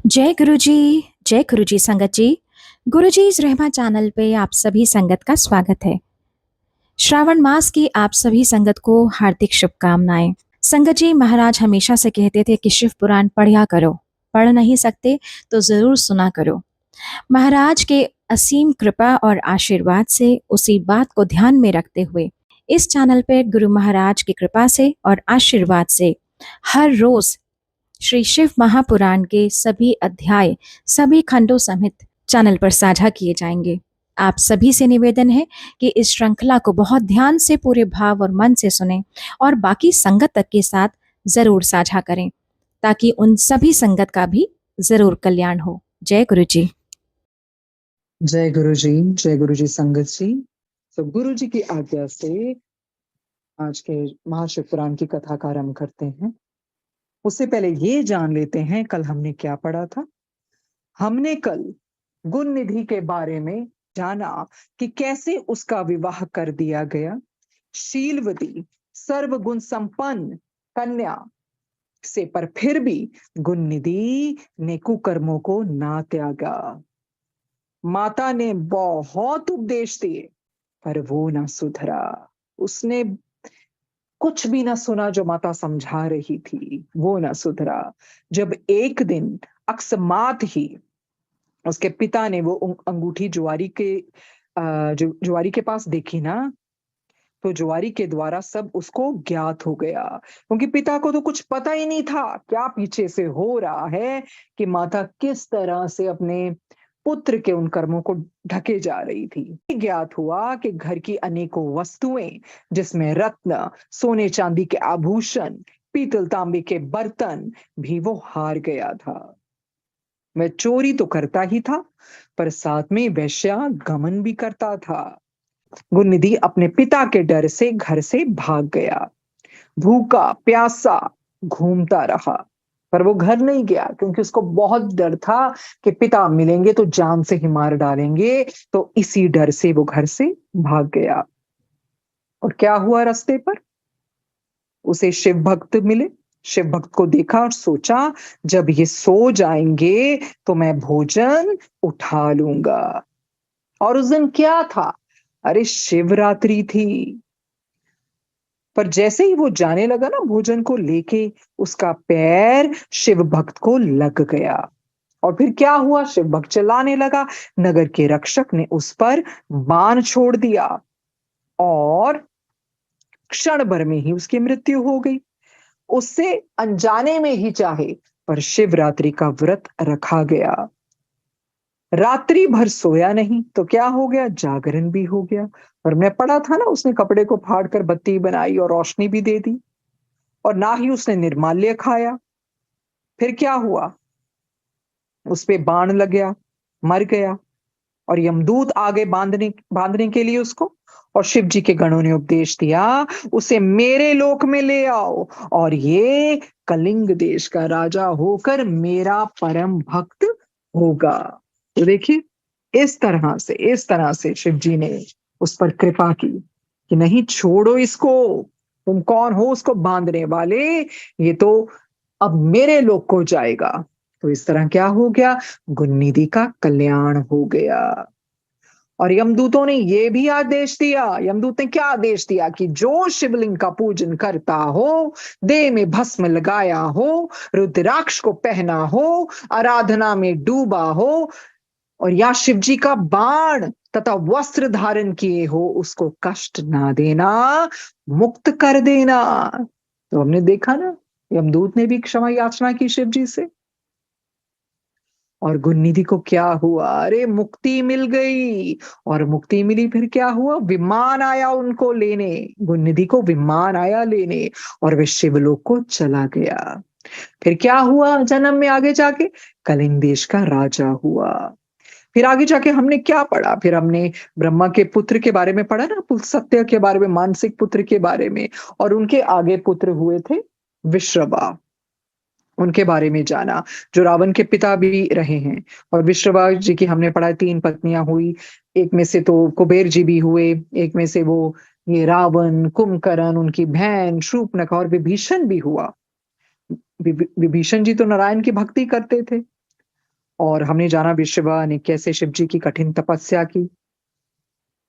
जय गुरु जी संगत जी। गुरु जी इस रहमा चैनल पे आप सभी संगत का स्वागत है। श्रावण मास की आप सभी संगत को हार्दिक शुभकामनाएं। संगत जी महाराज हमेशा से कहते थे कि शिव पुराण पढ़ा करो, पढ़ नहीं सकते तो जरूर सुना करो। महाराज के असीम कृपा और आशीर्वाद से उसी बात को ध्यान में रखते हुए इस चैनल पे गुरु महाराज की कृपा से और आशीर्वाद से हर रोज श्री शिव महापुराण के सभी अध्याय, सभी खंडों समेत चैनल पर साझा किए जाएंगे। आप सभी से निवेदन है कि इस श्रृंखला को बहुत ध्यान से पूरे भाव और मन से सुने और बाकी संगत तक के साथ जरूर साझा करें ताकि उन सभी संगत का भी जरूर कल्याण हो। जय गुरु जी। जय गुरु जी, जय गुरु जी संगत जी। तो गुरु जी की आज्ञा से आज के महाशिव पुराण की कथा का आरंभ करते हैं। उससे पहले ये जान लेते हैं कल हमने क्या पढ़ा था। हमने कल गुण निधि के बारे में जाना कि कैसे उसका विवाह कर दिया गया शीलवती सर्वगुण संपन्न कन्या से, पर फिर भी गुण निधि ने कुकर्मों को ना त्यागा। माता ने बहुत उपदेश दिए पर वो ना सुधरा। उसने कुछ भी ना सुना जो माता समझा रही थी, वो ना सुधरा। जब एक दिन अकस्मात ही उसके पिता ने वो अंगूठी जुआरी के पास देखी ना, तो जुआरी के द्वारा सब उसको ज्ञात हो गया, क्योंकि पिता को तो कुछ पता ही नहीं था क्या पीछे से हो रहा है, कि माता किस तरह से अपने पुत्र के उन कर्मों को ढके जा रही थी। ज्ञात हुआ कि घर की अनेकों वस्तुएं, जिसमें रत्न, सोने चांदी के आभूषण, पीतल तांबे के बर्तन भी वो हार गया था। वह चोरी तो करता ही था, पर साथ में वेश्या गमन भी करता था। गुणनिधि अपने पिता के डर से घर से भाग गया, भूखा प्यासा घूमता रहा, पर वो घर नहीं गया क्योंकि उसको बहुत डर था कि पिता मिलेंगे तो जान से ही मार डालेंगे। तो इसी डर से वो घर से भाग गया। और क्या हुआ रास्ते पर? उसे शिव भक्त मिले। शिव भक्त को देखा और सोचा जब ये सो जाएंगे तो मैं भोजन उठा लूंगा। और उस दिन क्या था? अरे शिवरात्रि थी। पर जैसे ही वो जाने लगा ना भोजन को लेके, उसका पैर शिव भक्त को लग गया। और फिर क्या हुआ? शिव भक्त चिल्लाने लगा। नगर के रक्षक ने उस पर बाण छोड़ दिया और क्षण भर में ही उसकी मृत्यु हो गई। उससे अनजाने में ही चाहे, पर शिवरात्रि का व्रत रखा गया। रात्रि भर सोया नहीं तो क्या हो गया? जागरण भी हो गया। पर मैं पढ़ा था ना, उसने कपड़े को फाड़ कर बत्ती बनाई और रोशनी भी दे दी। और ना ही उसने निर्माल्य खाया। फिर क्या हुआ? उस पे बाण लग गया, मर गया। और यमदूत आगे बांधने बांधने के लिए उसको, और शिव जी के गणों ने उपदेश दिया, उसे मेरे लोक में ले आओ और ये कलिंग देश का राजा होकर मेरा परम भक्त होगा। तो देखिए इस तरह से शिव जी ने उस पर कृपा की कि नहीं छोड़ो इसको, तुम कौन हो उसको बांधने वाले, ये तो अब मेरे लोक को जाएगा। तो इस तरह क्या हो गया? गुणनिधि का कल्याण हो गया। और यमदूतों ने ये भी आदेश दिया, यमदूत ने क्या आदेश दिया, कि जो शिवलिंग का पूजन करता हो, देह में भस्म लगाया हो, रुद्राक्ष को पहना हो, आराधना में डूबा हो, और या शिव जी का बाण तथा वस्त्र धारण किए हो, उसको कष्ट ना देना, मुक्त कर देना। तो हमने देखा ना, यमदूत ने भी क्षमा याचना की शिव जी से। और गुणनिधि को क्या हुआ? अरे मुक्ति मिल गई। और मुक्ति मिली, फिर क्या हुआ? विमान आया उनको लेने, गुणनिधि को विमान आया लेने, और वे शिवलोक को चला गया। फिर क्या हुआ जन्म में? आगे जाके कलिंग देश का राजा हुआ। फिर आगे जाके हमने क्या पढ़ा? फिर हमने ब्रह्मा के पुत्र के बारे में पढ़ा ना, सत्य के बारे में, मानसिक पुत्र के बारे में। और उनके आगे पुत्र हुए थे विश्रवा, उनके बारे में जाना, जो रावण के पिता भी रहे हैं। और विश्रवा जी की हमने पढ़ा 3 पत्नियां हुई। एक में से तो कुबेर जी भी हुए, एक में से वो ये रावण, कुंभकर्ण, उनकी बहन शूर्पणखा, और विभीषण भी हुआ। विभीषण जी तो नारायण की भक्ति करते थे। और हमने जाना विश्ववा ने कैसे शिव जी की कठिन तपस्या की।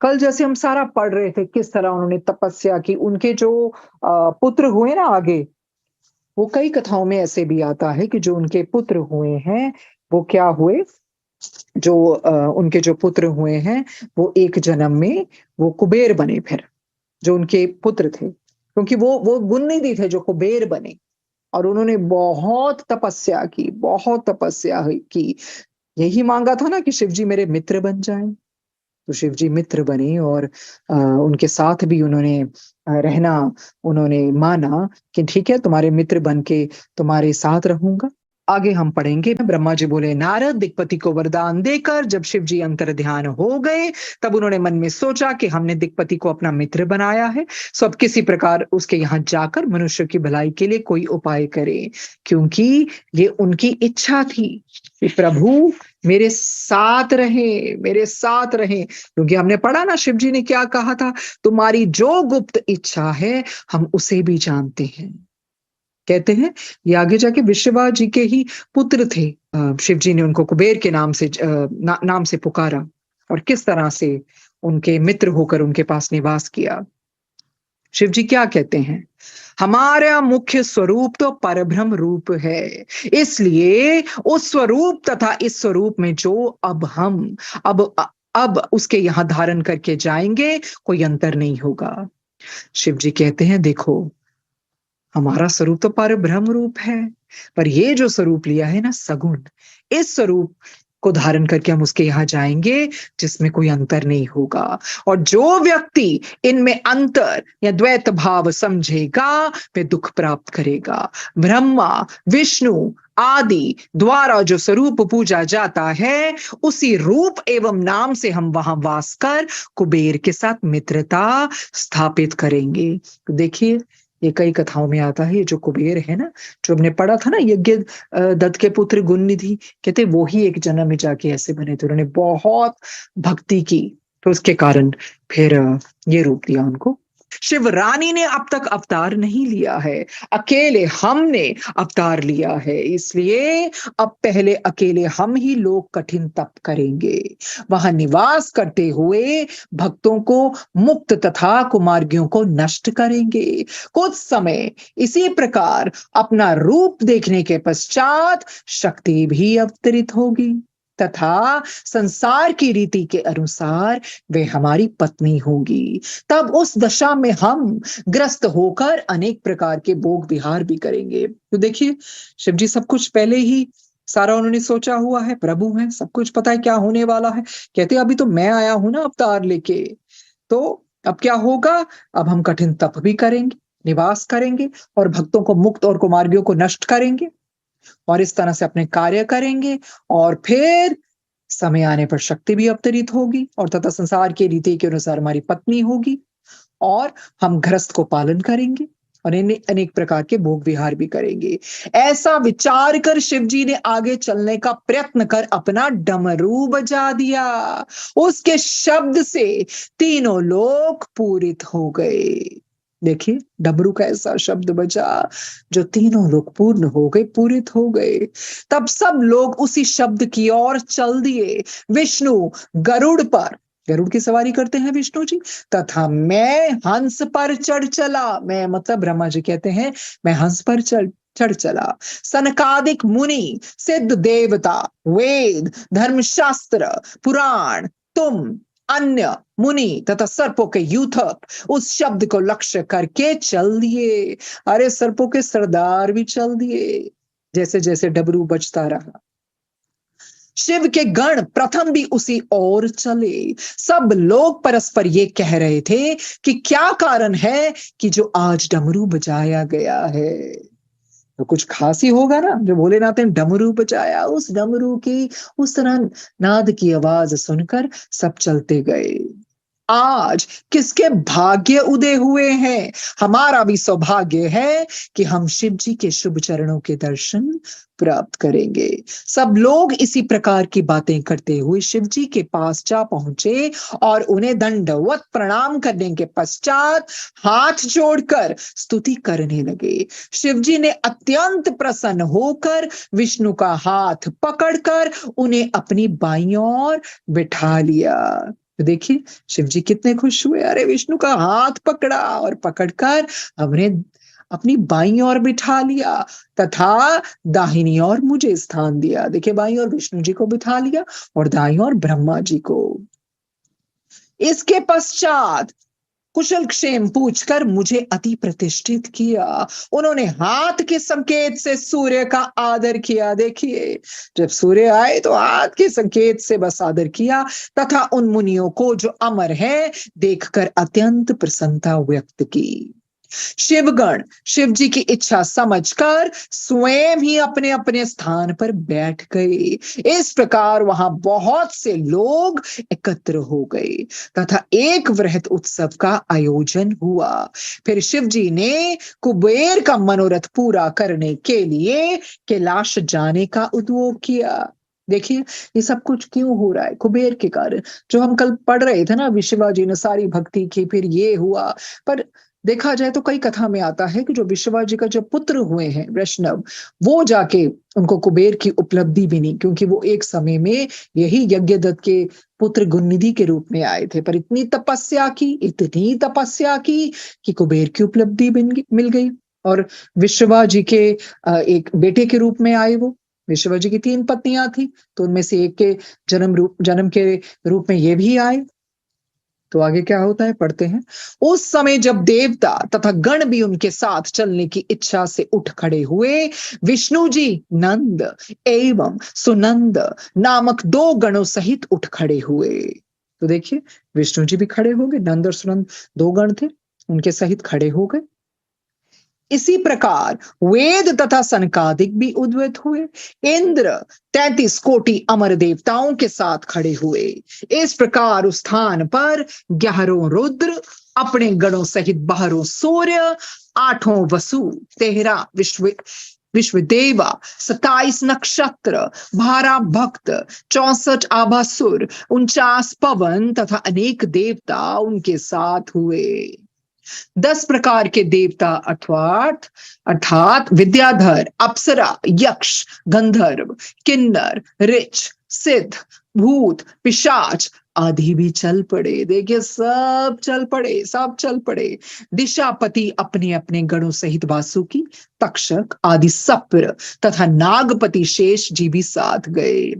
कल जैसे हम सारा पढ़ रहे थे किस तरह उन्होंने तपस्या की, उनके जो पुत्र हुए ना आगे, वो कई कथाओं में ऐसे भी आता है कि जो उनके पुत्र हुए हैं, वो क्या हुए, जो उनके जो पुत्र हुए हैं, वो एक जन्म में वो कुबेर बने फिर, जो उनके पुत्र थे। क्योंकि वो गुणनिधि थे जो कुबेर बने और उन्होंने बहुत तपस्या की, बहुत तपस्या हुई की। यही माँगा था ना कि शिव जी मेरे मित्र बन जाएँ। तो शिव जी मित्र बने और उनके साथ भी उन्होंने रहना उन्होंने माना कि ठीक है तुम्हारे मित्र बन के तुम्हारे साथ रहूँगा। आगे हम पढ़ेंगे ब्रह्मा जी बोले नारद दिक्पति को वरदान देकर जब शिव जी अंतर ध्यान हो गए, तब उन्होंने मन में सोचा कि हमने दिक्पति को अपना मित्र बनाया है, सो अब किसी प्रकार उसके यहाँ जाकर मनुष्य की भलाई के लिए कोई उपाय करें, क्योंकि ये उनकी इच्छा थी कि प्रभु मेरे साथ रहे, क्योंकि हमने पढ़ा ना शिव जी ने क्या कहा था, तुम्हारी जो गुप्त इच्छा है हम उसे भी जानते हैं। कहते हैं ये आगे जाके विश्ववा जी के ही पुत्र थे। शिव जी ने उनको कुबेर के नाम से नाम से पुकारा और किस तरह से उनके मित्र होकर उनके पास निवास किया। शिव जी क्या कहते हैं, हमारा मुख्य स्वरूप तो परब्रह्म रूप है, इसलिए उस स्वरूप तथा इस स्वरूप में जो अब उसके यहाँ धारण करके जाएंगे कोई अंतर नहीं होगा। शिव जी कहते हैं देखो हमारा स्वरूप तो परब्रह्म रूप है, पर ये जो स्वरूप लिया है ना सगुण, इस स्वरूप को धारण करके हम उसके यहाँ जाएंगे जिसमें कोई अंतर नहीं होगा। और जो व्यक्ति इनमें अंतर या द्वैत भाव समझेगा वह दुख प्राप्त करेगा। ब्रह्मा विष्णु आदि द्वारा जो स्वरूप पूजा जाता है, उसी रूप एवं नाम से हम वहां वास कर कुबेर के साथ मित्रता स्थापित करेंगे। तो देखिए ये कई कथाओं में आता है, ये जो कुबेर है ना, जो हमने पढ़ा था ना यज्ञ दत्त के पुत्र गुणनिधि, कहते वो ही एक जन्म में जाके ऐसे बने थे, उन्होंने बहुत भक्ति की, तो उसके कारण फिर ये रूप दिया उनको। शिव रानी ने अब तक अवतार नहीं लिया है, अकेले हमने अवतार लिया है, इसलिए अब पहले अकेले हम ही लोग कठिन तप करेंगे, वहां निवास करते हुए भक्तों को मुक्त तथा कुमार्गियों को नष्ट करेंगे। कुछ समय इसी प्रकार अपना रूप देखने के पश्चात शक्ति भी अवतरित होगी तथा संसार की रीति के अनुसार वे हमारी पत्नी होगी। तब उस दशा में हम ग्रस्त होकर अनेक प्रकार के भोग विहार भी करेंगे। तो देखिए शिव जी सब कुछ पहले ही सारा उन्होंने सोचा हुआ है, प्रभु हैं, सब कुछ पता है क्या होने वाला है। कहते अभी तो मैं आया हूं ना अवतार लेके, तो अब क्या होगा, अब हम कठिन तप भी करेंगे, निवास करेंगे और भक्तों को मुक्त और कुमार्गियों को नष्ट करेंगे और इस तरह से अपने कार्य करेंगे और फिर समय आने पर शक्ति भी अवतरित होगी और तथा संसार के रीति के अनुसार हमारी पत्नी होगी और हम गृहस्थ को पालन करेंगे और अनेक प्रकार के भोग विहार भी करेंगे। ऐसा विचार कर शिव जी ने आगे चलने का प्रयत्न कर अपना डमरू बजा दिया। उसके शब्द से तीनों लोग पूरित हो गए। देखिए डमरू का ऐसा शब्द बजा जो तीनों लोग पूर्ण हो गए, पूरित हो गए। तब सब लोग उसी शब्द की ओर चल दिए। विष्णु गरुड़ पर, गरुड़ की सवारी करते हैं विष्णु जी, तथा मैं हंस पर चढ़ चला। मैं मतलब ब्रह्मा जी कहते हैं मैं हंस पर चढ़ चला। सनकादिक मुनि सिद्ध देवता वेद धर्मशास्त्र पुराण तुम अन्य मुनि तथा सर्पों के यूथक उस शब्द को लक्ष्य करके चल दिए। अरे सर्पों के सरदार भी चल दिए जैसे जैसे डमरू बजता रहा। शिव के गण प्रथम भी उसी ओर चले। सब लोग परस्पर ये कह रहे थे कि क्या कारण है कि जो आज डमरू बजाया गया है, तो कुछ खास ही होगा ना। जो भोलेनाथ ने डमरू बजाया, उस डमरू की उस तरह नाद की आवाज सुनकर सब चलते गए। आज किसके भाग्य उदय हुए हैं। हमारा भी सौभाग्य है कि हम शिव जी के शुभ चरणों के दर्शन प्राप्त करेंगे। सब लोग इसी प्रकार की बातें करते हुए शिव जी के पास जा पहुंचे और उन्हें दंडवत प्रणाम करने के पश्चात हाथ जोड़कर स्तुति करने लगे। शिव जी ने अत्यंत प्रसन्न होकर विष्णु का हाथ पकड़कर उन्हें अपनी बाईं ओर बिठा लिया। तो देखिए शिव जी कितने खुश हुए, अरे विष्णु का हाथ पकड़ा और पकड़कर हमने अपनी बाईं ओर बिठा लिया तथा दाहिनी ओर मुझे स्थान दिया। देखिए बाईं ओर विष्णु जी को बिठा लिया और दाईं ओर ब्रह्मा जी को। इसके पश्चात कुशल क्षेम पूछकर मुझे अति प्रतिष्ठित किया। उन्होंने हाथ के संकेत से सूर्य का आदर किया। देखिए जब सूर्य आए तो हाथ के संकेत से बस आदर किया तथा उन मुनियों को जो अमर है देखकर अत्यंत प्रसन्नता व्यक्त की। शिवगण शिव जी की इच्छा समझकर स्वयं ही अपने अपने स्थान पर बैठ गए। इस प्रकार वहां बहुत से लोग एकत्र हो गए तथा एक वृहत उत्सव का आयोजन हुआ। फिर शिव जी ने कुबेर का मनोरथ पूरा करने के लिए कैलाश जाने का उद्योग किया। देखिए ये सब कुछ क्यों हो रहा है, कुबेर के कारण। जो हम कल पढ़ रहे थे ना, विश्वजी ने सारी भक्ति की, फिर ये हुआ। पर देखा जाए तो कई कथा में आता है कि जो विश्वजी का जो पुत्र हुए हैं वैष्णव, वो जाके उनको कुबेर की उपलब्धि भी नहीं, क्योंकि वो एक समय में यही यज्ञदत्त के पुत्र गुणनिधि के रूप में आए थे, पर इतनी तपस्या की कि कुबेर की उपलब्धि मिल गई। और विश्वजी के एक बेटे के रूप में आए वो। विश्वजी की 3 पत्नियां थी, तो उनमें से एक के जन्म के रूप में ये भी आए। तो आगे क्या होता है पढ़ते हैं। उस समय जब देवता तथा गण भी उनके साथ चलने की इच्छा से उठ खड़े हुए, विष्णु जी नंद एवं सुनंद नामक 2 गणों सहित उठ खड़े हुए। तो देखिए विष्णु जी भी खड़े हो गए, नंद और सुनंद 2 गण थे, उनके सहित खड़े हो गए। इसी प्रकार वेद तथा सनकादिक भी उद्वत हुए। इंद्र 33 कोटि अमर देवताओं के साथ खड़े हुए। इस प्रकार उस स्थान पर 11 रुद्र अपने गणों सहित 12 सूर्य, 8 वसु, 13 विश्वदेवा, 27 नक्षत्र, 12 भक्त, 64 आभासुर, 49 पवन तथा अनेक देवता उनके साथ हुए। 10 प्रकार के देवता अर्थात विद्याधर, अप्सरा, यक्ष, गंधर्व, किन्नर, ऋच, सिद्ध, भूत, पिशाच आदि भी चल पड़े। देखिए सब चल पड़े। दिशापति अपने अपने गणों सहित वासुकी, तक्षक आदि सप्र तथा नागपति शेष जी भी साथ गए।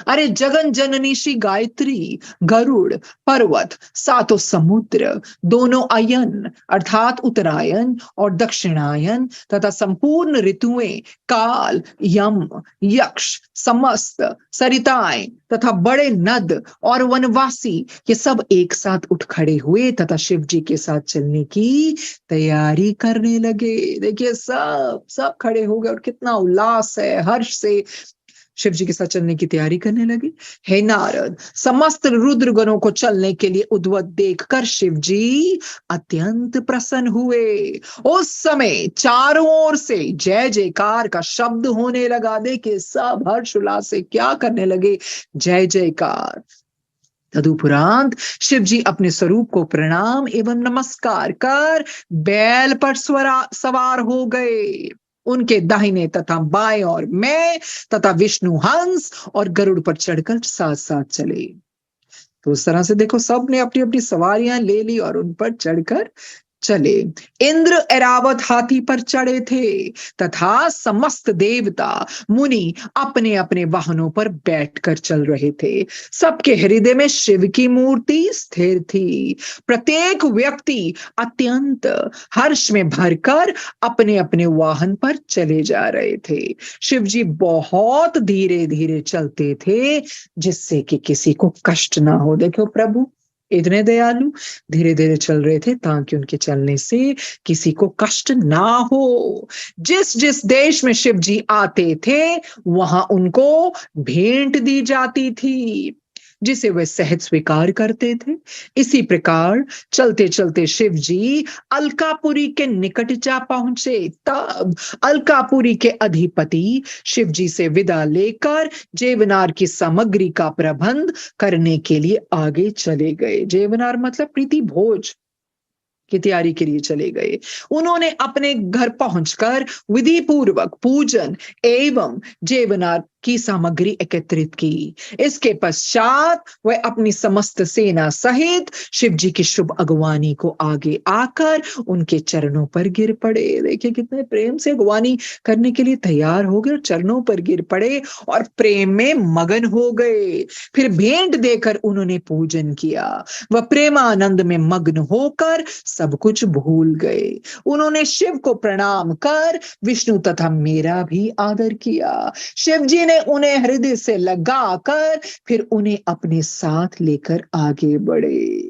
अरे जगन जननी श्री गायत्री, गरुड़, पर्वत, 7 समुद्र, दोनों अयन अर्थात उत्तरायण और दक्षिणायन तथा संपूर्ण ऋतुएं, काल, यम, यक्ष, समस्त सरिताएं तथा बड़े नद और वनवासी, ये सब एक साथ उठ खड़े हुए तथा शिव जी के साथ चलने की तैयारी करने लगे। देखिए सब खड़े हो गए और कितना उल्लास है, हर्ष से शिव जी के साथ चलने की तैयारी करने लगे। हे नारद, समस्त रुद्र गणों को चलने के लिए उद्वत देखकर शिव जी अत्यंत प्रसन्न हुए। उस समय चारों ओर से जय जयकार का शब्द होने लगा। देखिए सब हर्ष उल्लास से क्या करने लगे, जय जयकार। तदुपरांत शिव जी अपने स्वरूप को प्रणाम एवं नमस्कार कर बैल पर सवार हो गए। उनके दाहिने तथा बाएं और मैं तथा विष्णु हंस और गरुड़ पर चढ़कर साथ साथ चले। तो उस तरह से देखो सब ने अपनी अपनी सवारियां ले ली और उन पर चढ़कर चले। इंद्र ऐरावत हाथी पर चढ़े थे तथा समस्त देवता मुनि अपने अपने वाहनों पर बैठकर चल रहे थे। सबके हृदय में शिव की मूर्ति स्थिर थी। प्रत्येक व्यक्ति अत्यंत हर्ष में भरकर अपने अपने वाहन पर चले जा रहे थे। शिव जी बहुत धीरे धीरे चलते थे जिससे कि किसी को कष्ट ना हो। देखो प्रभु इतने दयालु, धीरे धीरे चल रहे थे ताकि उनके चलने से किसी को कष्ट ना हो। जिस जिस देश में शिव जी आते थे वहां उनको भेंट दी जाती थी। जिसे वे सहज स्वीकार करते थे। इसी प्रकार चलते चलते शिव जी अलकापुरी के निकट जा पहुंचे। तब अलकापुरी के अधिपति शिव जी से विदा लेकर जेवनार की सामग्री का प्रबंध करने के लिए आगे चले गए। जेवनार मतलब प्रीति भोज की तैयारी के लिए चले गए। उन्होंने अपने घर पहुंचकर विधि पूर्वक पूजन एवं जेवनार की सामग्री एकत्रित की। इसके पश्चात वह अपनी समस्त सेना सहित शिव जी की शुभ अगवानी को आगे आकर उनके चरणों पर गिर पड़े। देखिए कितने प्रेम से अगवानी करने के लिए तैयार हो गए और चरणों पर गिर पड़े और प्रेम में मगन हो गए। फिर भेंट देकर उन्होंने पूजन किया। वह प्रेमानंद में मग्न होकर सब कुछ भूल गए। उन्होंने शिव को प्रणाम कर विष्णु तथा मेरा भी आदर किया। शिव जी ने उन्हें हृदय से लगाकर फिर उन्हें अपने साथ लेकर आगे बढ़े।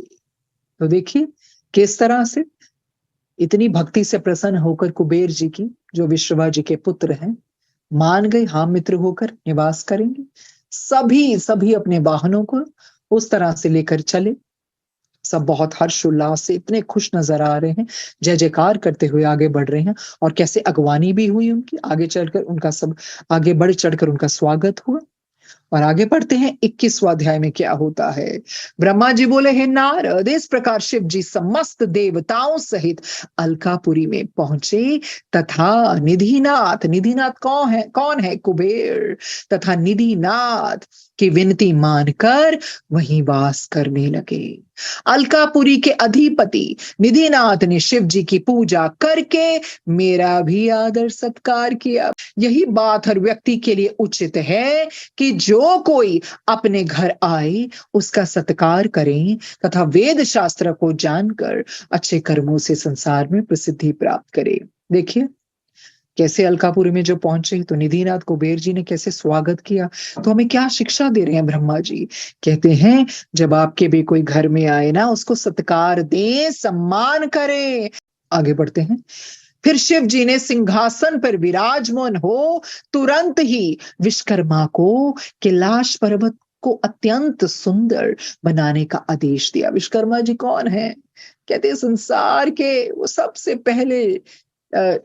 तो देखिए किस तरह से इतनी भक्ति से प्रसन्न होकर कुबेर जी की, जो विश्रवा जी के पुत्र हैं, मान गए हाँ मित्र होकर निवास करेंगे। सभी सभी अपने वाहनों को उस तरह से लेकर चले। सब बहुत हर्ष उल्लास से इतने खुश नजर आ रहे हैं, जय जयकार करते हुए आगे बढ़ रहे हैं। और कैसे अगवानी भी हुई उनकी, आगे चढ़कर उनका सब आगे बढ़ चढ़कर उनका स्वागत हुआ। और आगे पढ़ते हैं 21वां अध्याय में क्या होता है। ब्रह्मा जी बोले, हे नारद, इस प्रकार शिव जी समस्त देवताओं सहित अलकापुरी में पहुंचे तथा निधिनाथ, निधिनाथ कौन है? कुबेर, तथा निधिनाथ की विनती मानकर वहीं वास करने लगे। अलकापुरी के अधिपति निधिनाथ ने शिव जी की पूजा करके मेरा भी आदर सत्कार किया। यही बात हर व्यक्ति के लिए उचित है कि जो कोई अपने घर आए उसका सत्कार करें तथा वेद शास्त्र को जानकर अच्छे कर्मों से संसार में प्रसिद्धि प्राप्त करे। देखिए कैसे अलकापुरी में जो पहुंचे तो निधिनाथ कुबेर जी ने कैसे स्वागत किया। तो हमें क्या शिक्षा दे रहे हैं ब्रह्मा जी? कहते हैं जब आपके भी कोई घर में आए ना, उसको सत्कार दें, सम्मान करें। आगे बढ़ते हैं। फिर शिव जी ने सिंहासन पर विराजमान हो तुरंत ही विश्वकर्मा को कैलाश पर्वत को अत्यंत सुंदर बनाने का आदेश दिया। विश्वकर्मा जी कौन है? कहते हैं संसार के वो सबसे पहले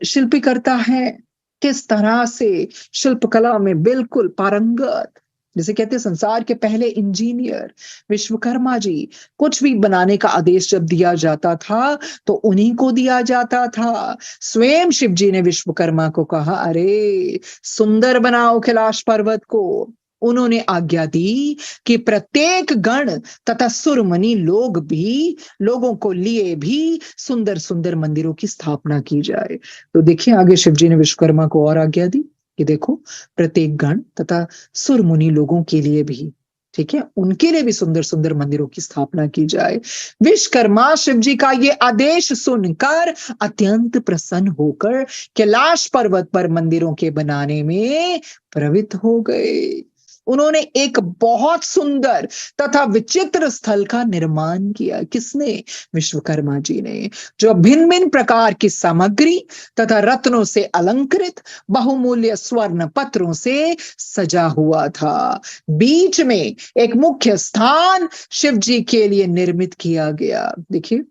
शिल्पी करता है। किस तरह से शिल्पकला में बिल्कुल पारंगत, जिसे कहते हैं संसार के पहले इंजीनियर विश्वकर्मा जी। कुछ भी बनाने का आदेश जब दिया जाता था तो उन्हीं को दिया जाता था। स्वयं शिव जी ने विश्वकर्मा को कहा, अरे सुंदर बनाओ कैलाश पर्वत को। उन्होंने आज्ञा दी कि प्रत्येक गण तथा सुरमणि लोगों को लिए भी सुंदर सुंदर मंदिरों की स्थापना की जाए। तो देखिए आगे शिव जी ने विश्वकर्मा को और आज्ञा दी कि देखो प्रत्येक गण तथा सुर मुनि लोगों के लिए भी, ठीक है, उनके लिए भी सुंदर सुंदर मंदिरों की स्थापना की जाए। विश्वकर्मा शिव जी का ये आदेश सुनकर अत्यंत प्रसन्न होकर कैलाश पर्वत पर मंदिरों के बनाने में प्रवृत्त हो गए। उन्होंने एक बहुत सुंदर तथा विचित्र स्थल का निर्माण किया। किसने? विश्वकर्मा जी ने, जो भिन्न भिन्न प्रकार की सामग्री तथा रत्नों से अलंकृत बहुमूल्य स्वर्ण पत्रों से सजा हुआ था। बीच में एक मुख्य स्थान शिव जी के लिए निर्मित किया गया। देखिए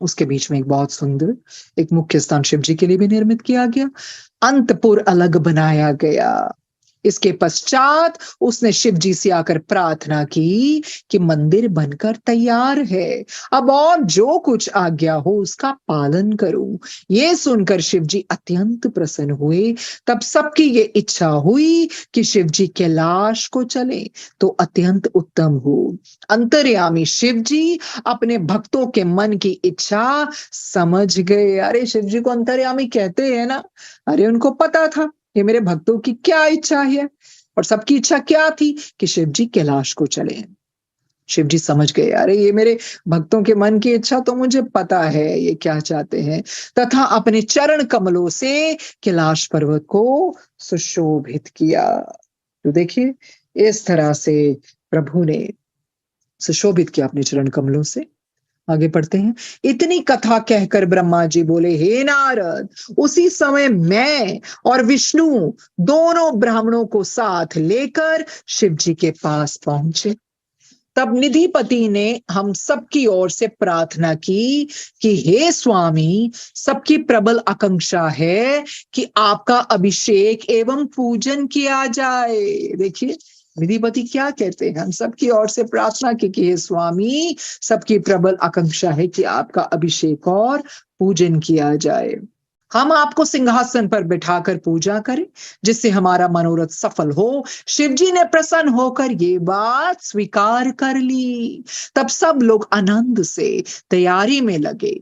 उसके बीच में एक बहुत सुंदर एक मुख्य स्थान शिव जी के लिए भी निर्मित किया गया। अंतपुर अलग बनाया गया। इसके पश्चात उसने शिव जी से आकर प्रार्थना की कि मंदिर बनकर तैयार है, अब और जो कुछ आज्ञा हो उसका पालन करूं। ये सुनकर शिव जी अत्यंत प्रसन्न हुए। तब सबकी ये इच्छा हुई कि शिव जी कैलाश को चले तो अत्यंत उत्तम हो। अंतर्यामी शिव जी अपने भक्तों के मन की इच्छा समझ गए। अरे शिव जी को अंतर्यामी कहते हैं ना, अरे उनको पता था ये मेरे भक्तों की क्या इच्छा है। और सबकी इच्छा क्या थी? कि शिव जी कैलाश को चले। शिव जी समझ गए, अरे ये मेरे भक्तों के मन की इच्छा तो मुझे पता है ये क्या चाहते हैं, तथा अपने चरण कमलों से कैलाश पर्वत को सुशोभित किया। तो देखिए इस तरह से प्रभु ने सुशोभित किया अपने चरण कमलों से। आगे पढ़ते हैं। इतनी कथा कहकर ब्रह्मा जी बोले, हे नारद, उसी समय मैं और विष्णु दोनों ब्राह्मणों को साथ लेकर शिव जी के पास पहुंचे। तब निधिपति ने हम सबकी ओर से प्रार्थना की कि हे स्वामी, सबकी प्रबल आकांक्षा है कि आपका अभिषेक एवं पूजन किया जाए। देखिए निधिपति क्या कहते हैं, हम सबकी ओर से प्रार्थना की कि हे स्वामी, सबकी प्रबल आकांक्षा है कि आपका अभिषेक और पूजन किया जाए। हम आपको सिंहासन पर बिठाकर पूजा करें जिससे हमारा मनोरथ सफल हो। शिवजी ने प्रसन्न होकर ये बात स्वीकार कर ली। तब सब लोग आनंद से तैयारी में लगे।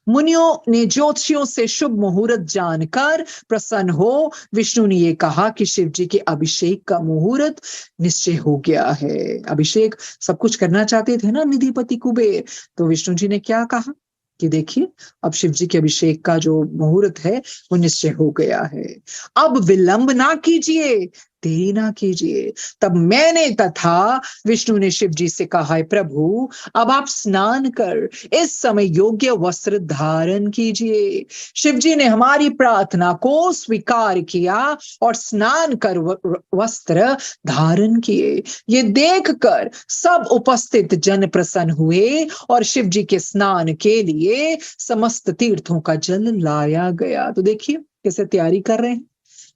मुनियों ने ज्योतिषियों से शुभ मुहूर्त जानकर प्रसन्न हो विष्णु ने ये कहा कि शिव जी के अभिषेक का मुहूर्त निश्चय हो गया है। अभिषेक सब कुछ करना चाहते थे ना निधिपति कुबेर, तो विष्णु जी ने क्या कहा कि देखिए अब शिव जी के अभिषेक का जो मुहूर्त है वो निश्चय हो गया है। अब विलंब ना कीजिए, देरी ना कीजिए। तब मैंने तथा विष्णु ने शिव जी से कहा, है प्रभु अब आप स्नान कर इस समय योग्य वस्त्र धारण कीजिए। शिव जी ने हमारी प्रार्थना को स्वीकार किया और स्नान कर वस्त्र धारण किए। ये देखकर सब उपस्थित जन प्रसन्न हुए और शिव जी के स्नान के लिए समस्त तीर्थों का जल लाया गया। तो देखिए कैसे तैयारी कर रहे हैं,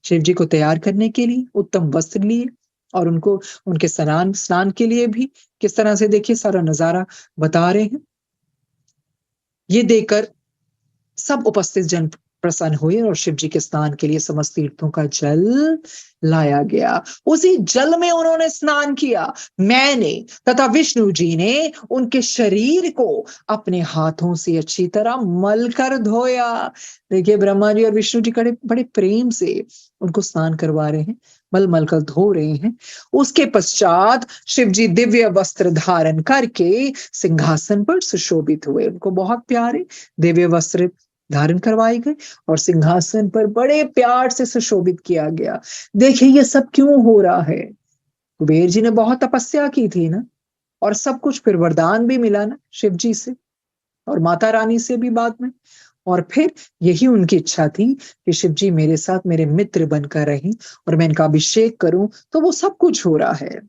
शिव जी को तैयार करने के लिए उत्तम वस्त्र लिए और उनको उनके स्नान के लिए भी किस तरह से देखिए सारा नजारा बता रहे हैं। ये देखकर सब उपस्थित जन प्रसन्न हुए और शिव जी के स्नान के लिए समस्त तीर्थों का जल लाया गया। उसी जल में उन्होंने स्नान किया। मैंने तथा विष्णु जी ने उनके शरीर को अपने हाथों से अच्छी तरह मल कर धोया। देखिए ब्रह्मा जी और विष्णु जी बड़े प्रेम से उनको स्नान करवा रहे हैं, मल मल कर धो रहे हैं। उसके पश्चात शिव जी दिव्य वस्त्र धारण करके सिंहासन पर सुशोभित हुए। उनको बहुत प्यारे दिव्य वस्त्र धारण करवाए गए और सिंहासन पर बड़े प्यार से सुशोभित किया गया। देखिए ये सब क्यों हो रहा है, कुबेर जी ने बहुत तपस्या की थी ना, और सब कुछ फिर वरदान भी मिला ना शिव जी से और माता रानी से भी बाद में। और फिर यही उनकी इच्छा थी कि शिव जी मेरे साथ मेरे मित्र बनकर रहें और मैं इनका अभिषेक करूं, तो वो सब कुछ हो रहा है।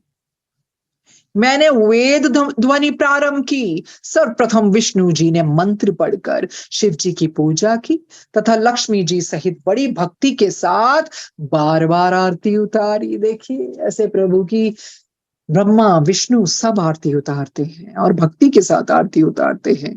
मैंने वेद ध्वनि प्रारंभ की। सर्वप्रथम विष्णु जी ने मंत्र पढ़कर शिव जी की पूजा की तथा लक्ष्मी जी सहित बड़ी भक्ति के साथ बार बार आरती उतारी। देखिए ऐसे प्रभु की ब्रह्मा विष्णु सब आरती उतारते हैं और भक्ति के साथ आरती उतारते हैं।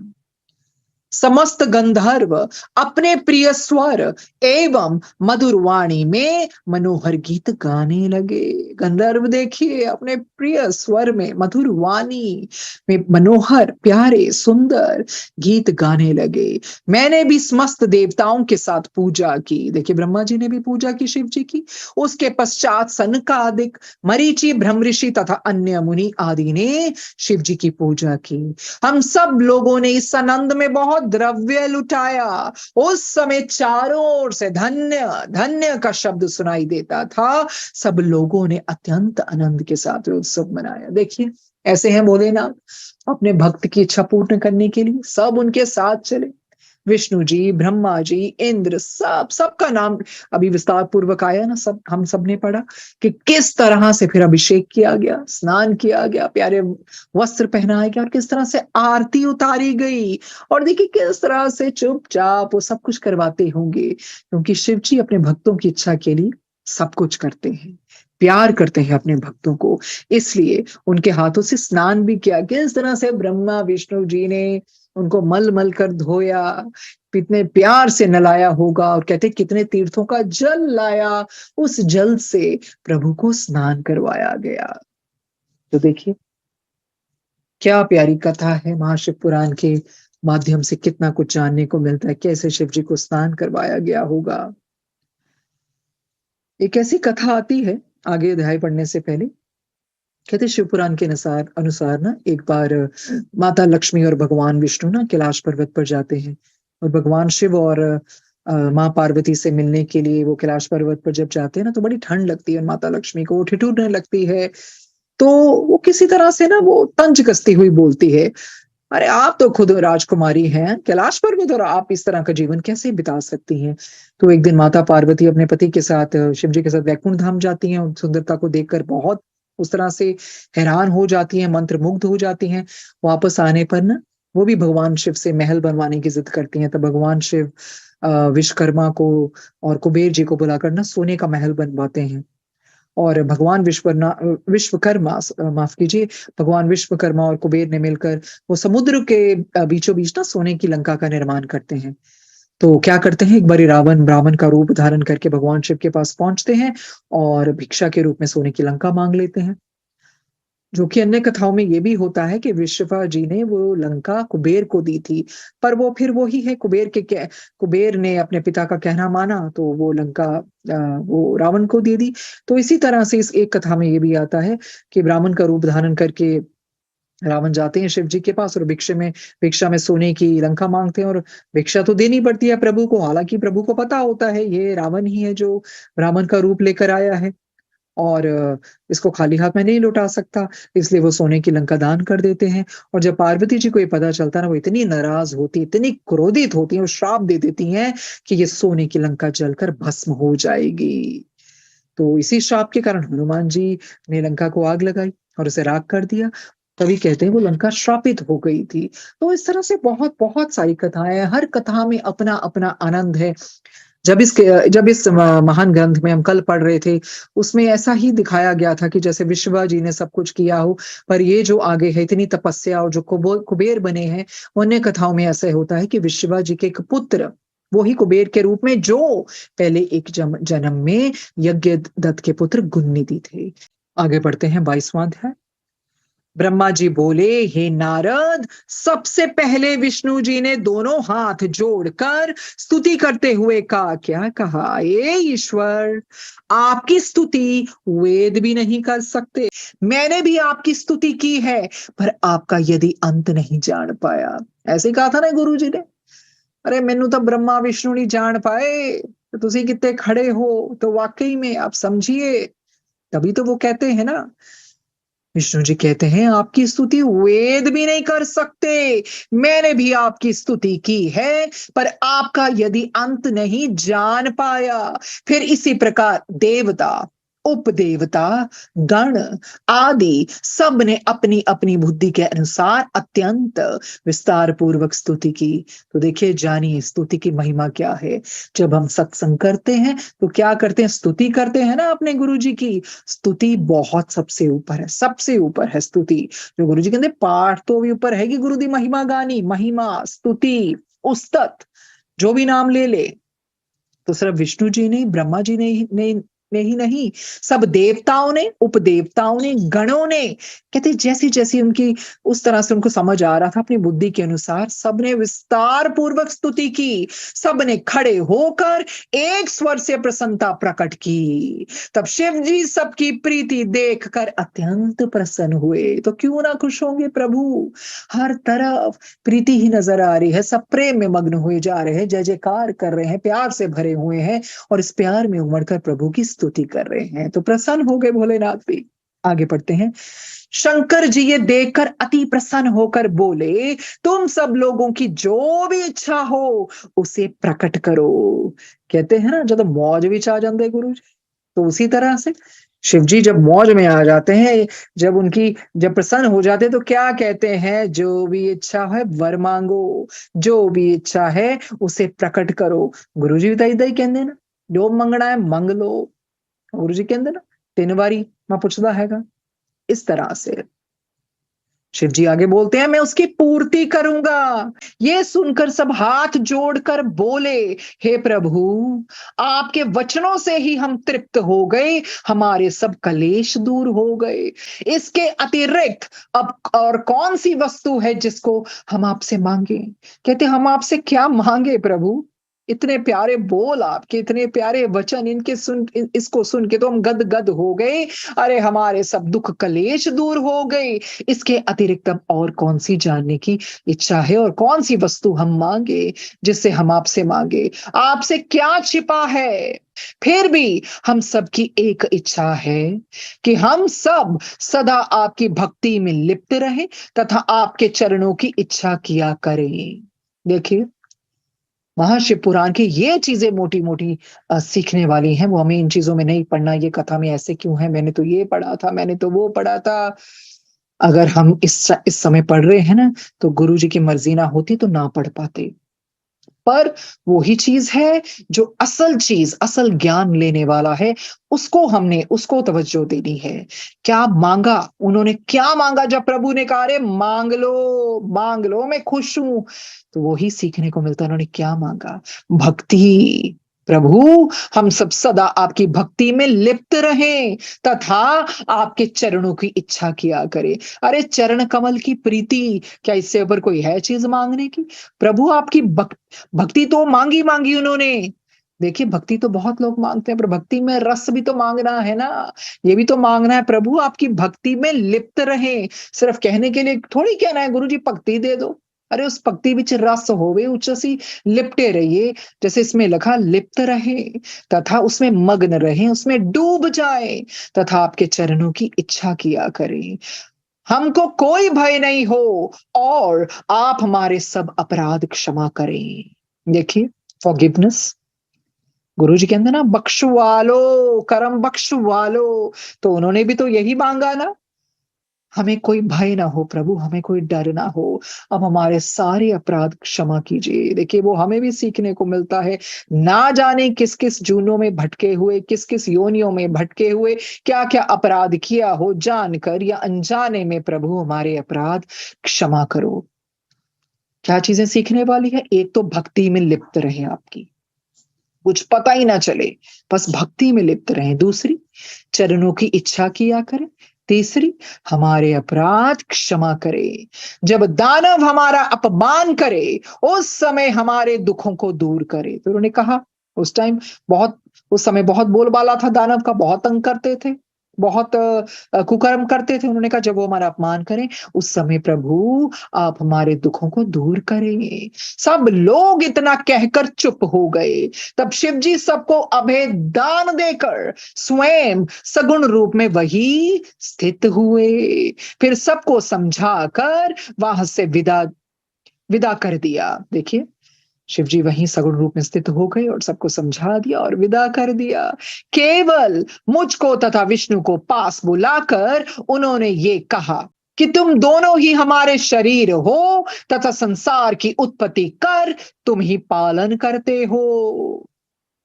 समस्त गंधर्व अपने प्रिय स्वर एवं मधुर वाणी में मनोहर गीत गाने लगे। गंधर्व देखिए अपने प्रिय स्वर में मधुर वाणी में मनोहर प्यारे सुंदर गीत गाने लगे। मैंने भी समस्त देवताओं के साथ पूजा की। देखिए ब्रह्मा जी ने भी पूजा की शिव जी की। उसके पश्चात सनकादिक मरीचि ब्रह्मऋषि तथा अन्य मुनि आदि ने शिव जी की पूजा की। हम सब लोगों ने इस आनंद में बहुत द्रव्य लुटाया। उस समय चारों ओर से धन्य धन्य का शब्द सुनाई देता था। सब लोगों ने अत्यंत आनंद के साथ उत्सव मनाया। देखिए ऐसे हैं भोलेनाथ, अपने भक्त की इच्छा पूर्ण करने के लिए सब उनके साथ चले। विष्णु जी, ब्रह्मा जी, इंद्र, सबका नाम अभी विस्तार पूर्वक आया ना, सब हम सब ने पढ़ा कि किस तरह से फिर अभिषेक किया गया, स्नान किया गया, प्यारे वस्त्र पहनाया गया और किस तरह से आरती उतारी गई। और देखिए किस तरह से चुपचाप वो सब कुछ करवाते होंगे, क्योंकि शिव जी अपने भक्तों की इच्छा के लिए सब कुछ करते हैं, प्यार करते हैं अपने भक्तों को, इसलिए उनके हाथों से स्नान भी किया। किस तरह से ब्रह्मा विष्णु जी ने उनको मल मल कर धोया, कितने प्यार से नलाया होगा, और कहते कितने तीर्थों का जल लाया, उस जल से प्रभु को स्नान करवाया गया। तो देखिए क्या प्यारी कथा है, महाशिव पुराण के माध्यम से कितना कुछ जानने को मिलता है, कैसे शिव जी को स्नान करवाया गया होगा। एक ऐसी कथा आती है आगे अध्याय पढ़ने से पहले, कहते शिव पुराण के अनुसार अनुसार ना एक बार माता लक्ष्मी और भगवान विष्णु ना कैलाश पर्वत पर जाते हैं, और भगवान शिव और माँ पार्वती से मिलने के लिए वो कैलाश पर्वत पर जब जाते हैं ना, तो बड़ी ठंड लगती है माता लक्ष्मी को, वो ठिठुरने लगती है। तो वो किसी तरह से ना वो तंज कसती हुई बोलती है, अरे आप तो खुद राजकुमारी हैं, कैलाश पर्वत और आप इस तरह का जीवन कैसे बिता सकती हैं। तो एक दिन माता पार्वती अपने पति के साथ शिव जी के साथ वैकुंठ धाम जाती हैं, उन सुंदरता को देखकर बहुत उस तरह से हैरान हो जाती हैं, मंत्रमुग्ध हो जाती हैं। वापस आने पर ना वो भी भगवान शिव से महल बनवाने की ज़िद करती हैं। तब भगवान शिव विश्वकर्मा को और कुबेर जी को बुलाकर ना सोने का महल बनवाते हैं। और भगवान विश्वकर्मा माफ़ कीजिए, भगवान विश्वकर्मा और कुबेर ने मिलकर वो समुद्र के बीचों-बीच ना सोने की लंका का निर्माण करते हैं। तो क्या करते हैं, एक बारी रावण ब्राह्मण का रूप धारण करके भगवान शिव के पास पहुँचते हैं और भिक्षा के रूप में सोने की लंका माँग लेते हैं। जो कि अन्य कथाओं में ये भी होता है कि विश्ववा जी ने वो लंका कुबेर को दी थी, पर वो फिर वही है, कुबेर ने अपने पिता का कहना माना तो वो लंका वो रावण को दे दी। तो इसी तरह से इस एक कथा में ये भी आता है कि ब्राह्मण का रूप धारण करके रावण जाते हैं शिव जी के पास और भिक्षा में सोने की लंका माँगते हैं और भिक्षा तो देनी पड़ती है प्रभु को। हालाँकि प्रभु को पता होता है ये रावण ही है जो ब्राह्मण का रूप लेकर आया है। और इसको खाली हाथ में नहीं लौटा सकता, इसलिए वो सोने की लंका दान कर देते हैं। और जब पार्वती जी को ये पता चलता है ना, वो इतनी नाराज़ होती, इतनी क्रोधित होती हैं, वो श्राप दे देती हैं कि ये सोने की लंका जलकर भस्म हो जाएगी। तो इसी श्राप के कारण हनुमान जी ने लंका को आग लगाई और उसे राख कर दिया। तभी कहते हैं वो लंका श्रापित हो गई थी। तो इस तरह से बहुत-बहुत सारी कथाएँ हैं, हर कथा में अपना-अपना आनंद है। जब इस महान ग्रंथ में हम कल पढ़ रहे थे, उसमें ऐसा ही दिखाया गया था कि जैसे विश्ववा जी ने सब कुछ किया हो, पर ये जो आगे है इतनी तपस्या और जो कुबेर बने हैं, अन्य कथाओं में ऐसा होता है कि विश्ववा जी के एक पुत्र, वो ही कुबेर के रूप में जो पहले एक जन्म में यज्ञदत्त के पुत्र गुणनिधि थे। आगे बढ़ते हैं 22वां अध्याय। ब्रह्मा जी बोले, हे नारद, सबसे पहले विष्णु जी ने दोनों हाथ जोड़कर स्तुति करते हुए कहा, क्या कहा? ए ईश्वर, आपकी स्तुति वेद भी नहीं कर सकते। मैंने भी आपकी स्तुति की है, पर आपका यदि अंत नहीं जान पाया। ऐसे कहा था ना गुरु जी ने। अरे मैनू तो ब्रह्मा विष्णु नहीं जान पाए, तो तुसी कितने खड़े हो, तो वाकई में आप समझिए। तभी तो वो कहते हैं ना, विष्णु जी कहते हैं आपकी स्तुति वेद भी नहीं कर सकते। मैंने भी आपकी स्तुति की है, पर आपका यदि अंत नहीं जान पाया। फिर इसी प्रकार देवता, उपदेवता, गण आदि सब ने अपनी अपनी बुद्धि के अनुसार अत्यंत विस्तार पूर्वक स्तुति की। तो देखिए, जानिए स्तुति की महिमा क्या है। जब हम सत्संग करते हैं तो क्या करते हैं, स्तुति करते हैं ना अपने गुरु जी की। स्तुति बहुत सबसे ऊपर है, सबसे ऊपर है स्तुति। जो गुरु जी कहते पाठ तो भी ऊपर है कि गुरु दी महिमा गानी, महिमा स्तुति उस्तत जो भी नाम ले ले, तो सिर्फ विष्णु जी नहीं, ब्रह्मा जी ने ही नहीं, सब देवताओं ने, उपदेवताओं ने, गणों ने, कहते जैसी जैसी उनकी उस तरह से उनको समझ आ रहा था अपनी बुद्धि के अनुसार, सबने विस्तार पूर्वक स्तुति की। सबने खड़े होकर एक स्वर से प्रसन्नता प्रकट की। तब शिव जी सबकी प्रीति देखकर अत्यंत प्रसन्न हुए। तो क्यों ना खुश होंगे प्रभु। हर तरफ प्रीति ही नजर आ रही है, सब प्रेम में मग्न हुए जा रहे हैं, जय जयकार कर रहे हैं, प्यार से भरे हुए हैं और इस प्यार में उमड़कर प्रभु की स्तुति कर रहे हैं। तो प्रसन्न हो गए भोलेनाथ भी। आगे पढ़ते हैं। शंकर जी ये देखकर अति प्रसन्न होकर बोले, तुम सब लोगों की जो भी इच्छा हो उसे प्रकट करो। कहते हैं ना, जब मौज विच आ जाते गुरु जी, तो उसी तरह से शिव जी जब मौज में आ जाते हैं, जब प्रसन्न हो जाते हैं तो क्या कहते हैं, जो भी इच्छा है वर मांगो, जो भी इच्छा है उसे प्रकट करो। गुरु जी भी तो इदा ही कहते ना, जो मंगना है मंग लो। गुरु जी कहते ना, 3 बारी मैं पूछदा हैगा। इस तरह से शिव जी आगे बोलते हैं, मैं उसकी पूर्ति करूंगा। ये सुनकर सब हाथ जोड़कर बोले, हे प्रभु, आपके वचनों से ही हम तृप्त हो गए, हमारे सब कलेश दूर हो गए। इसके अतिरिक्त अब और कौन सी वस्तु है जिसको हम आपसे मांगे। कहते हम आपसे क्या मांगे प्रभु, इतने प्यारे बोल आपके, इतने प्यारे वचन, इसको सुन के तो हम गद गद हो गए। अरे हमारे सब दुख कलेश दूर हो गए। इसके अतिरिक्त अब और कौन सी जानने की इच्छा है और कौन सी वस्तु हम मांगे जिससे हम आपसे मांगे। आपसे क्या छिपा है। फिर भी हम सबकी एक इच्छा है कि हम सब सदा आपकी भक्ति में लिप्त रहे तथा आपके चरणों की इच्छा किया करें। देखिए, महाशिव पुराण की ये चीजें मोटी-मोटी सीखने वाली हैं, वो हमें इन चीज़ों में नहीं पढ़ना, ये कथा में ऐसे क्यों है, मैंने तो ये पढ़ा था, मैंने तो वो पढ़ा था। अगर हम इस समय पढ़ रहे हैं ना, तो गुरुजी की मर्ज़ी ना होती तो ना पढ़ पाते। पर वही चीज़ है जो असल चीज़, असल ज्ञान लेने वाला है, उसको तवज्जो देनी है। क्या माँगा? उन्होंने क्या माँगा जब प्रभु ने कहा, "अरे माँग लो, मैं खुश हूँ।" तो वही सीखने को मिलता है, उन्होंने क्या माँगा? भक्ति। प्रभु, हम सब सदा आपकी भक्ति में लिप्त रहें तथा आपके चरणों की इच्छा किया करें। अरे चरण कमल की प्रीति, क्या इससे ऊपर कोई है चीज़ माँगने की? प्रभु आपकी भक्ति तो माँगी उन्होंने। देखिए भक्ति तो बहुत लोग माँगते हैं, पर भक्ति में रस भी तो माँगना है ना। ये भी तो माँगना है, प्रभु आपकी भक्ति में लिप्त रहें। सिर्फ कहने के लिए थोड़ी कहना है, गुरुजी भक्ति दे दो। अरे उस भक्ति विच रस होवे, उच्चसी लिपटे रहिए। जैसे इसमें लिखा, लिप्त रहें तथा उसमें मग्न रहें, उसमें डूब जाएँ तथा आपके चरणों की इच्छा किया करें। हमको कोई भय नहीं हो और आप हमारे सब अपराध क्षमा करें। देखिए, फॉरगिवनेस, गुरुजी कहते हैं ना, बख्शवालो, करम बख्शवालो, तो उन्होंने भी तो यही माँगा ना। हमें कोई भय ना हो प्रभु, हमें कोई डर ना हो। अब हमारे सारे अपराध क्षमा कीजिए। देखिए, वो हमें भी सीखने को मिलता है। ना जाने किस-किस जूनों में भटके हुए, किस-किस योनियों में भटके हुए, क्या-क्या अपराध किया हो, जानकर या अनजाने में प्रभु हमारे अपराध क्षमा करो। क्या चीज़ें सीखने वाली है? एक तो भक्ति में लिप्त रहें आपकी, कुछ पता ही ना चले, बस भक्ति में लिप्त रहें। दूसरी, चरणों की इच्छा किया करें। तीसरी, हमारे अपराध क्षमा करे। जब दानव हमारा अपमान करे, उस समय हमारे दुखों को दूर करे। तो उन्होंने कहा, बहुत उस समय बहुत बोलबाला था दानव का, बहुत तंग करते थे, बहुत कुकर्म करते थे। उन्होंने कहा, जब वो हमारा अपमान करें, उस समय प्रभु आप हमारे दुखों को दूर करें। सब लोग इतना कहकर चुप हो गए। तब शिव जी सबको अभय दान देकर स्वयं सगुण रूप में वही स्थित हुए। फिर सबको समझाकर वहां से विदा विदा कर दिया। देखिए, शिव जी वहीं सगुण रूप में स्थित हो गए और सबको समझा दिया और विदा कर दिया। केवल मुझको तथा विष्णु को पास बुलाकर उन्होंने ये कहा कि तुम दोनों ही हमारे शरीर हो तथा संसार की उत्पत्ति कर तुम ही पालन करते हो।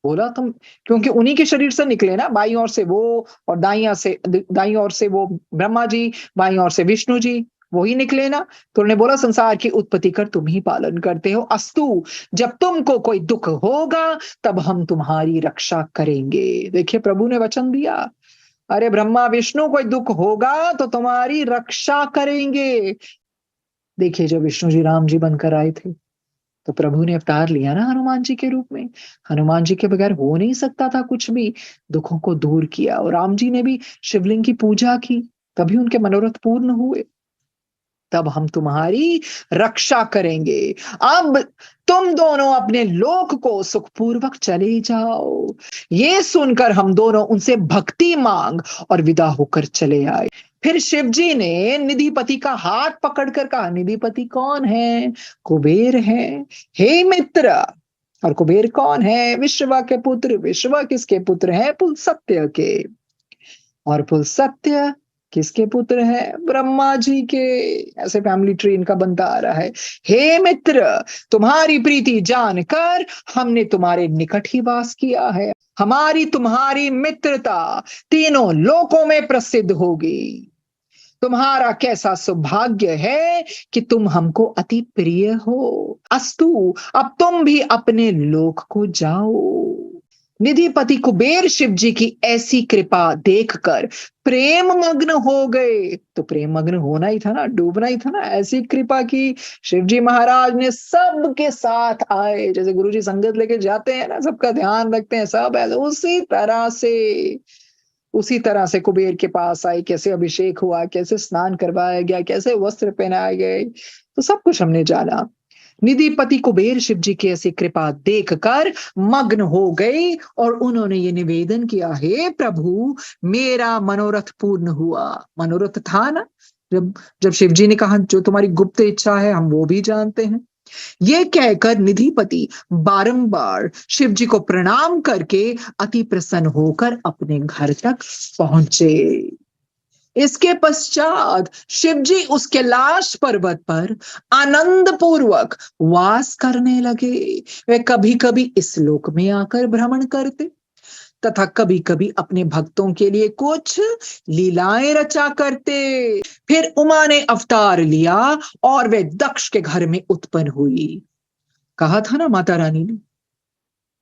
बोला तुम, क्योंकि उन्हीं के शरीर से निकले ना, बाईं ओर से वो और दाईं ओर से वो ब्रह्मा जी, बाईं ओर से विष्णु जी, वही निकले ना। तो उन्होंने बोला, संसार की उत्पत्ति कर तुम ही पालन करते हो। अस्तु, जब तुमको कोई दुख होगा तब हम तुम्हारी रक्षा करेंगे। देखिए, प्रभु ने वचन दिया, अरे ब्रह्मा विष्णु कोई दुख होगा तो तुम्हारी रक्षा करेंगे। देखिए, जब विष्णु जी राम जी बनकर आए थे, तो प्रभु ने अवतार लिया ना हनुमान जी के रूप में। हनुमान जी के बगैर हो नहीं सकता था कुछ भी। दुखों को दूर किया और राम जी ने भी शिवलिंग की पूजा की, तभी उनके मनोरथ पूर्ण हुए। तब हम तुम्हारी रक्षा करेंगे। अब तुम दोनों अपने लोक को सुखपूर्वक चले जाओ। ये सुनकर हम दोनों उनसे भक्ति मांग और विदा होकर चले आए। फिर शिव जी ने निधिपति का हाथ पकड़कर कहा, निधिपति कौन है? कुबेर है। हे मित्र, और कुबेर कौन है? विश्वा के पुत्र। विश्वा किसके पुत्र हैं? पुलसत्य के। और पुलसत्य किसके पुत्र है? ब्रह्मा जी के। ऐसे फैमिली ट्री इनका बनता आ रहा है। हे मित्र, तुम्हारी प्रीति जानकर हमने तुम्हारे निकट ही वास किया है। हमारी तुम्हारी मित्रता तीनों लोकों में प्रसिद्ध होगी। तुम्हारा कैसा सौभाग्य है कि तुम हमको अति प्रिय हो। अस्तु, अब तुम भी अपने लोक को जाओ। निधिपति कुबेर शिव जी की ऐसी कृपा देखकर प्रेम मग्न हो गए। तो प्रेम मग्न होना ही था ना, डूबना ही था ना। ऐसी कृपा की शिव जी महाराज ने सबके साथ आए, जैसे गुरु जी संगत लेके जाते हैं ना, सबका ध्यान रखते हैं, सब ऐसे उसी तरह से कुबेर के पास आए। कैसे अभिषेक हुआ, कैसे स्नान करवाया गया, कैसे वस्त्र पहनाए गए, तो सब कुछ हमने जाना। निधिपति कुबेर शिव जी की ऐसी कृपा देखकर मग्न हो गई और उन्होंने ये निवेदन किया, हे प्रभु, मेरा मनोरथ पूर्ण हुआ। मनोरथ था ना, जब जब शिव जी ने कहा, जो तुम्हारी गुप्त इच्छा है हम वो भी जानते हैं। ये कहकर निधिपति बारंबार शिव जी को प्रणाम करके अति प्रसन्न होकर अपने घर तक पहुंचे। इसके पश्चात शिव जी उस कैलाश पर्वत पर आनंद पूर्वक वास करने लगे। वे कभी कभी इस लोक में आकर भ्रमण करते तथा कभी कभी अपने भक्तों के लिए कुछ लीलाएं रचा करते। फिर उमा ने अवतार लिया और वे दक्ष के घर में उत्पन्न हुई। कहा था ना माता रानी ने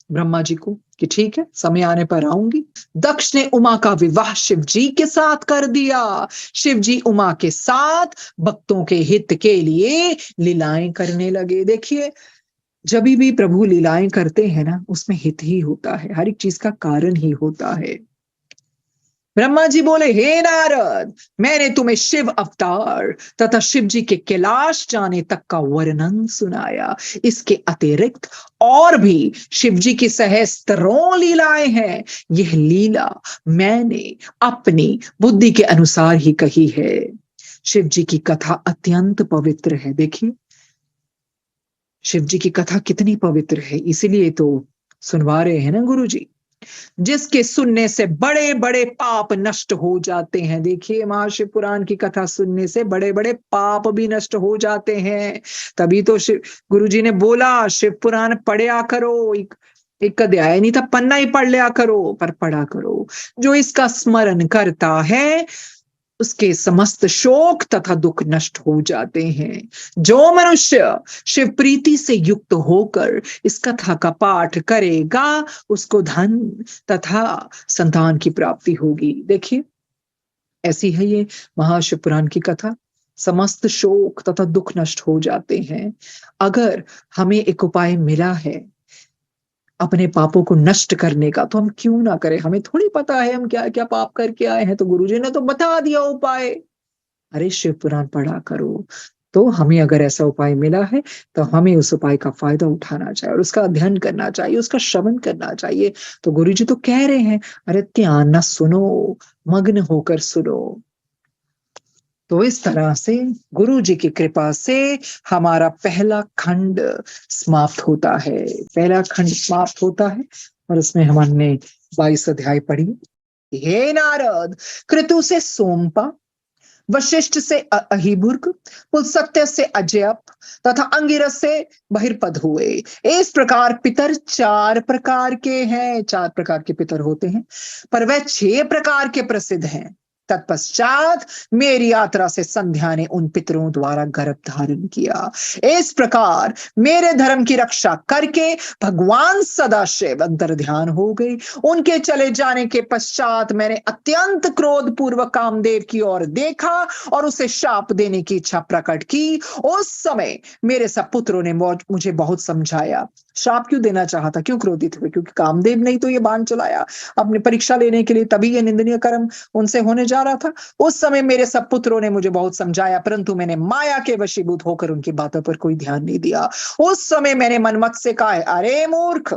ब्रह्मा जी को कि ठीक है, समय आने पर आऊंगी। दक्ष ने उमा का विवाह शिव जी के साथ कर दिया। शिव जी उमा के साथ भक्तों के हित के लिए लीलाएं करने लगे। देखिए, जब भी प्रभु लीलाएं करते हैं ना, उसमें हित ही होता है, हर एक चीज का कारण ही होता है। ब्रह्मा जी बोले, हे नारद, मैंने तुम्हें शिव अवतार तथा शिव जी के कैलाश जाने तक का वर्णन सुनाया। इसके अतिरिक्त और भी शिव जी की सहस्त्रों लीलाएं हैं। यह लीला मैंने अपनी बुद्धि के अनुसार ही कही है। शिव जी की कथा अत्यंत पवित्र है। देखिए, शिव जी की कथा कितनी पवित्र है, इसीलिए तो सुनवा रहे हैं ना गुरु जी। जिसके सुनने से बड़े बड़े पाप नष्ट हो जाते हैं। देखिए, महाशिव पुराण की कथा सुनने से बड़े बड़े पाप भी नष्ट हो जाते हैं। तभी तो शिव गुरु जी ने बोला, शिव पुराण पढ़या करो। एक अध्याय नहीं था, पन्ना ही पढ़ लिया करो, पर पढ़ा करो। जो इसका स्मरण करता है उसके समस्त शोक तथा दुख नष्ट हो जाते हैं। जो मनुष्य शिव प्रीति से युक्त होकर इस कथा का पाठ करेगा, उसको धन तथा संतान की प्राप्ति होगी। देखिए, ऐसी है ये महाशिव पुराण की कथा। समस्त शोक तथा दुख नष्ट हो जाते हैं। अगर हमें एक उपाय मिला है अपने पापों को नष्ट करने का, तो हम क्यों ना करें। हमें थोड़ी पता है हम क्या क्या पाप करके आए हैं, तो गुरुजी ने तो बता दिया उपाय। अरे, शिव पुराण पढ़ा करो। तो हमें अगर ऐसा उपाय मिला है, तो हमें उस उपाय का फायदा उठाना चाहिए और उसका अध्ययन करना चाहिए, उसका श्रवण करना चाहिए। तो गुरुजी तो कह रहे हैं, अरे ध्यान ना सुनो, मग्न होकर सुनो। तो इस तरह से गुरु जी की कृपा से हमारा पहला खंड समाप्त होता है। पहला खंड समाप्त होता है और उसमें हमने 22 अध्याय पढ़ी। हे नारद, कृतु से सोमपा, वशिष्ठ से अहिबुर्ग, पुलस्त्य से अजयप तथा अंगिरस से बहिर्पद हुए। इस प्रकार पितर 4 प्रकार के हैं। 4 प्रकार के पितर होते हैं, पर वह 6 प्रकार के प्रसिद्ध हैं। तत्पश्चात मेरी यात्रा से संध्या ने उन पितरों द्वारा गर्भ धारण किया। इस प्रकार मेरे धर्म की रक्षा करके भगवान सदाशिव अंतर ध्यान हो गए। उनके चले जाने के पश्चात मैंने अत्यंत क्रोध पूर्वक कामदेव की ओर देखा और उसे शाप देने की इच्छा प्रकट की। उस समय मेरे सब पुत्रों ने मुझे बहुत समझाया। श्राप क्यों देना चाहा था, क्यों क्रोधित हुए? क्योंकि कामदेव ने तो ये बाण चलाया अपनी परीक्षा लेने के लिए, तभी ये निंदनीय कर्म उनसे होने जा रहा था। उस समय मेरे सब पुत्रों ने मुझे बहुत समझाया, परंतु मैंने माया के वशीभूत होकर उनकी बातों पर कोई ध्यान नहीं दिया। उस समय मैंने मनमत से कहा, अरे मूर्ख,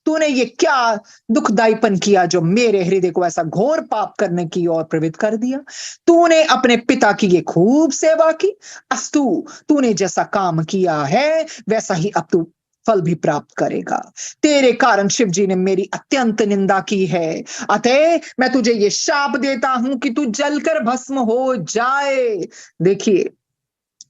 तूने ये क्या दुखदायीपन किया जो मेरे हृदय को ऐसा घोर पाप करने की ओर प्रवृत्त कर दिया। तूने अपने पिता की ये खूब सेवा की, अस्तु तूने जैसा काम किया है वैसा ही अब तू फल भी प्राप्त करेगा। तेरे कारण शिव जी ने मेरी अत्यंत निंदा की है। अतः मैं तुझे ये शाप देता हूं कि तू जलकर भस्म हो जाए। देखिए,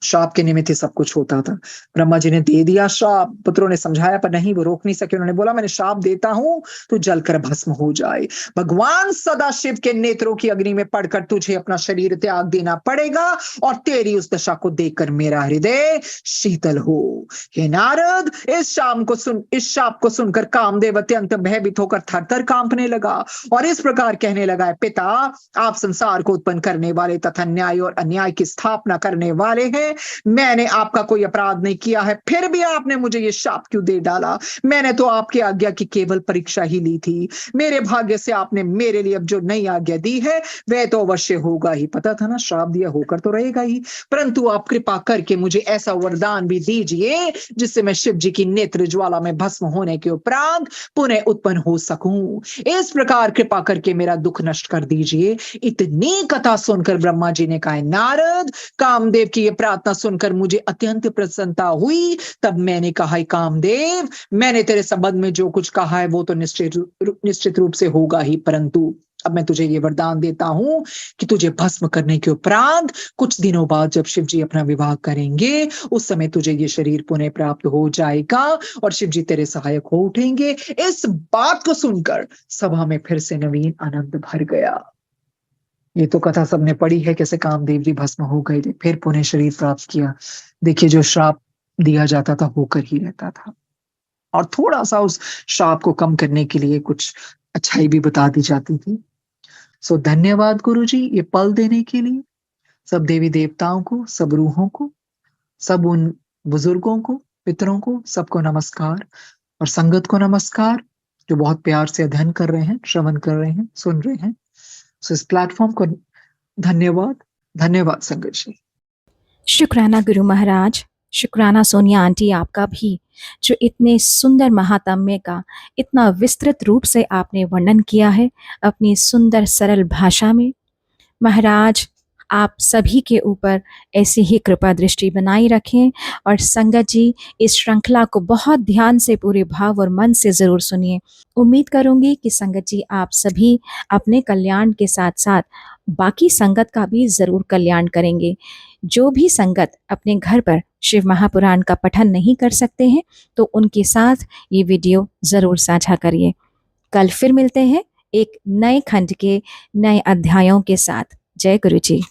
श्राप के निमित्त ही सब कुछ होता था। ब्रह्मा जी ने दे दिया श्राप, पुत्रों ने समझाया पर नहीं, वो रोक नहीं सके। उन्होंने बोला, मैंने श्राप देता हूं तो जलकर भस्म हो जाए। भगवान सदाशिव के नेत्रों की अग्नि में पड़कर तुझे अपना शरीर त्याग देना पड़ेगा और तेरी उस दशा को देखकर मेरा हृदय शीतल हो। हे नारद, इस शाप को सुनकर कामदेव अत्यंत भयभीत होकर थरथर कांपने लगा और इस प्रकार कहने लगा, पिता, आप संसार को उत्पन्न करने वाले तथा न्याय और अन्याय की स्थापना करने वाले हैं। मैंने आपका कोई अपराध नहीं किया है, फिर भी आपने मुझे ये शाप क्यों दे डाला? मैंने तो आपकी आज्ञा की केवल परीक्षा ही ली थी। मेरे भाग्य से आपने मेरे लिए अब जो नई आज्ञा दी है वह तो अवश्य होगा ही। पता था ना, श्राप दिया होकर तो रहेगा ही, परंतु आप कृपा करके मुझे ऐसा वरदान भी दीजिए जिससे मैं शिव जी की नेत्र ज्वाला में भस्म होने के उपरांत पुनः उत्पन्न हो सकूं। इस प्रकार कृपा करके मेरा दुख नष्ट कर दीजिए। इतनी कथा सुनकर ब्रह्मा जी ने कहा, नारद, कामदेव की ये प्रार्थना प्रार्थना सुनकर मुझे अत्यंत प्रसन्नता हुई। तब मैंने कहा, "हे कामदेव, मैंने तेरे संबंध में जो कुछ कहा है वो तो निश्चित रूप से होगा ही, परंतु अब मैं तुझे ये वरदान देता हूँ कि तुझे भस्म करने के उपरांत कुछ दिनों बाद जब शिव जी अपना विवाह करेंगे, उस समय तुझे ये शरीर पुनः प्राप्त हो जाएगा और शिव जी तेरे सहायक हो उठेंगे।" इस बात को सुनकर सभा में फिर से नवीन आनंद भर गया। ये तो कथा सबने पढ़ी है, कैसे कामदेव जी भस्म हो गए थे, फिर पुनः शरीर प्राप्त किया। देखिए, जो श्राप दिया जाता था होकर ही रहता था और थोड़ा-सा उस श्राप को कम करने के लिए कुछ अच्छाई भी बता दी जाती थी। सो धन्यवाद गुरुजी ये पल देने के लिए। सब देवी-देवताओं को, सब रूहों को, सब उन बुजुर्गों को, पितरों को, सबको नमस्कार और संगत को नमस्कार, जो बहुत प्यार से अध्ययन कर रहे हैं, श्रवण कर रहे हैं, सुन रहे हैं। सो इस प्लेटफ़ॉर्म को धन्यवाद। धन्यवाद संगत जी। शुक्राना गुरु महाराज, शुक्राना सोनिया आंटी आपका भी, जो इतने सुंदर महात्म्य का इतना विस्तृत रूप से आपने वर्णन किया है अपनी सुंदर सरल भाषा में। महाराज, आप सभी के ऊपर ऐसी ही कृपा दृष्टि बनाई रखें और संगत जी इस श्रृंखला को बहुत ध्यान से पूरे भाव और मन से ज़रूर सुनिए। उम्मीद करूंगी कि संगत जी आप सभी अपने कल्याण के साथ साथ बाकी संगत का भी ज़रूर कल्याण करेंगे। जो भी संगत अपने घर पर शिव महापुराण का पठन नहीं कर सकते हैं तो उनके साथ ये वीडियो ज़रूर साझा करिए। कल फिर मिलते हैं एक नए खंड के नए अध्यायों के साथ। जय गुरु जी।